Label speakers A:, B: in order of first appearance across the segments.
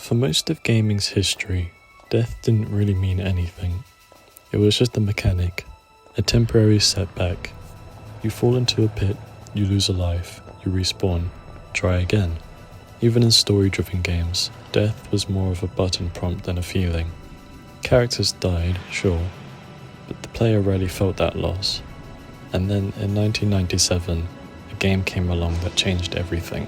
A: For most of gaming's history, death didn't really mean anything. It was just a mechanic, a temporary setback. You fall into a pit, you lose a life, you respawn, try again. Even in story-driven games, death was more of a button prompt than a feeling. Characters died, sure, but the player rarely felt that loss. And then in 1997, a game came along that changed everything.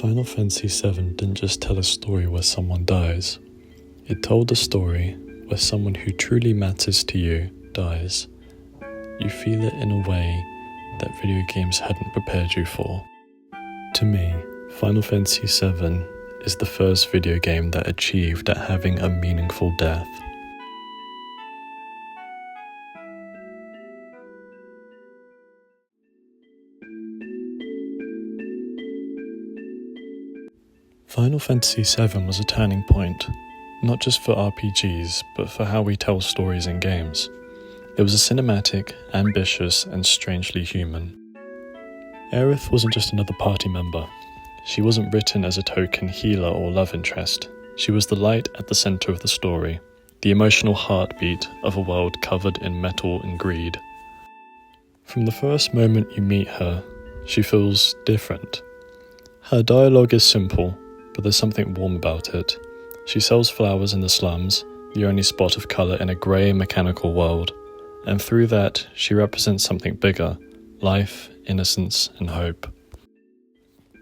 A: Final Fantasy VII didn't just tell a story where someone dies. It told a story where someone who truly matters to you dies. You feel it in a way that video games hadn't prepared you for. To me, Final Fantasy VII is the first video game that achieved at having a meaningful death. Final Fantasy VII was a turning point, not just for RPGs, but for how we tell stories in games. It was a cinematic, ambitious, and strangely human. Aerith wasn't just another party member. She wasn't written as a token healer or love interest. She was the light at the center of the story, the emotional heartbeat of a world covered in metal and greed. From the first moment you meet her, she feels different. Her dialogue is simple, but there's something warm about it. She sells flowers in the slums, the only spot of colour in a grey, mechanical world, and through that, she represents something bigger: life, innocence, and hope.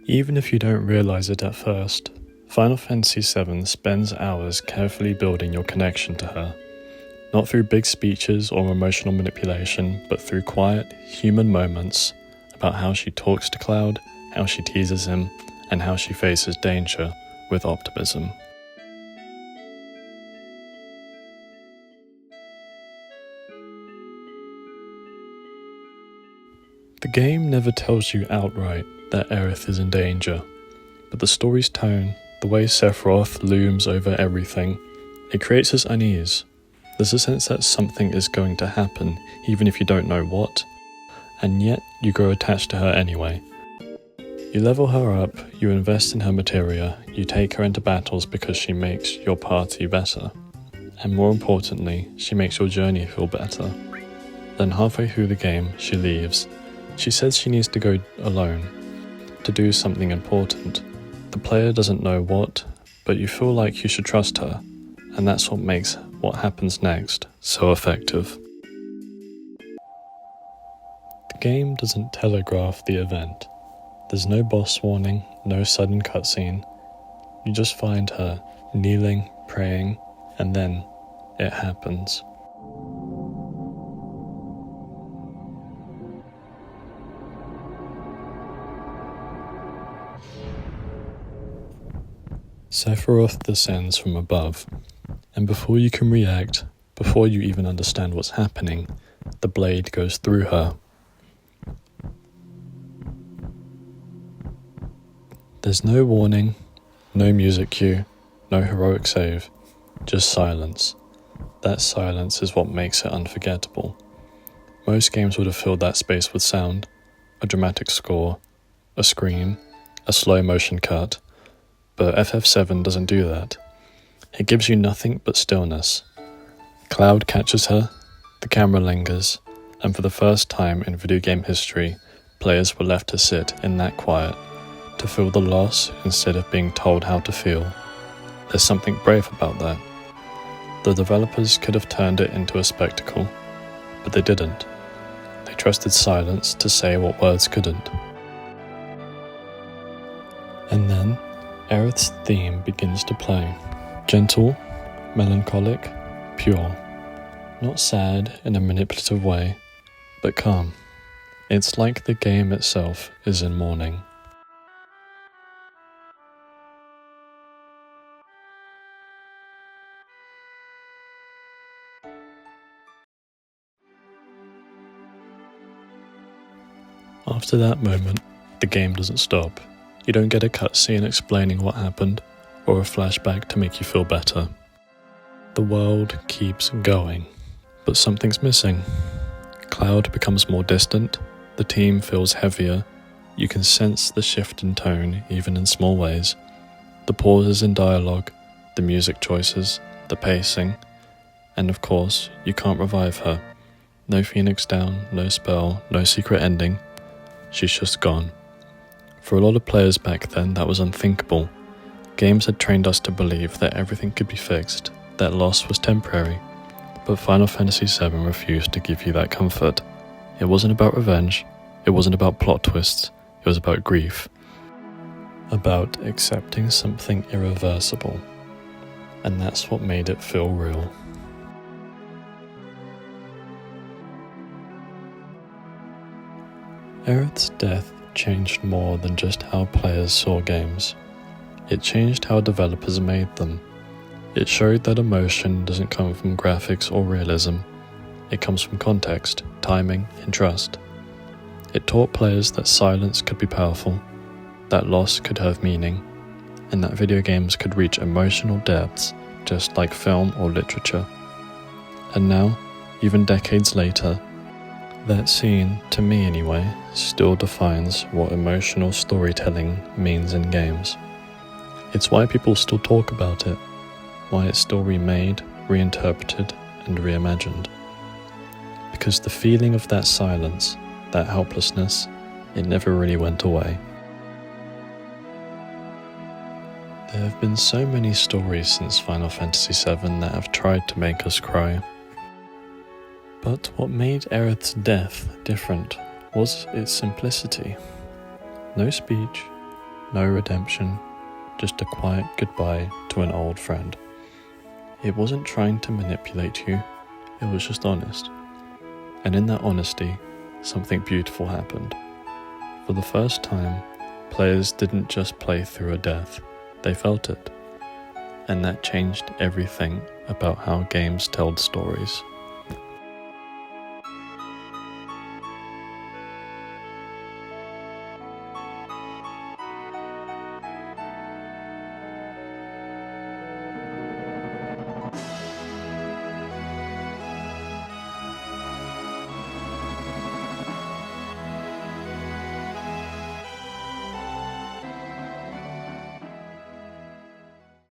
A: Even if you don't realise it at first, Final Fantasy VII spends hours carefully building your connection to her. Not through big speeches or emotional manipulation, but through quiet, human moments about how she talks to Cloud, how she teases him, and how she faces danger with optimism. The game never tells you outright that Aerith is in danger, but the story's tone, the way Sephiroth looms over everything, it creates this unease. There's a sense that something is going to happen, even if you don't know what, and yet you grow attached to her anyway. You level her up, you invest in her materia, you take her into battles because she makes your party better. And more importantly, she makes your journey feel better. Then halfway through the game, she leaves. She says she needs to go alone, to do something important. The player doesn't know what, but you feel like you should trust her, and that's what makes what happens next so effective. The game doesn't telegraph the event. There's no boss warning, no sudden cutscene. You just find her, kneeling, praying, and then it happens. Sephiroth descends from above, and before you can react, before you even understand what's happening, the blade goes through her. There's no warning, no music cue, no heroic save, just silence. That silence is what makes it unforgettable. Most games would have filled that space with sound, a dramatic score, a scream, a slow motion cut, but FF7 doesn't do that. It gives you nothing but stillness. Cloud catches her, the camera lingers, and for the first time in video game history, players were left to sit in that quiet, to feel the loss instead of being told how to feel. There's something brave about that. The developers could have turned it into a spectacle, but they didn't. They trusted silence to say what words couldn't. And then, Aerith's theme begins to play. Gentle, melancholic, pure. Not sad in a manipulative way, but calm. It's like the game itself is in mourning. After that moment, the game doesn't stop. You don't get a cutscene explaining what happened, or a flashback to make you feel better. The world keeps going, but something's missing. Cloud becomes more distant, the team feels heavier, you can sense the shift in tone even in small ways. The pauses in dialogue, the music choices, the pacing, and of course, you can't revive her. No Phoenix down, no spell, no secret ending. She's just gone. For a lot of players back then, that was unthinkable. Games had trained us to believe that everything could be fixed, that loss was temporary. But Final Fantasy VII refused to give you that comfort. It wasn't about revenge, it wasn't about plot twists, it was about grief. About accepting something irreversible. And that's what made it feel real. Aerith's death changed more than just how players saw games. It changed how developers made them. It showed that emotion doesn't come from graphics or realism. It comes from context, timing, and trust. It taught players that silence could be powerful, that loss could have meaning, and that video games could reach emotional depths just like film or literature. And now, even decades later, that scene, to me anyway, still defines what emotional storytelling means in games. It's why people still talk about it, why it's still remade, reinterpreted, and reimagined. Because the feeling of that silence, that helplessness, it never really went away. There have been so many stories since Final Fantasy VII that have tried to make us cry. But what made Aerith's death different was its simplicity. No speech, no redemption, just a quiet goodbye to an old friend. It wasn't trying to manipulate you, it was just honest. And in that honesty, something beautiful happened. For the first time, players didn't just play through a death, they felt it. And that changed everything about how games told stories.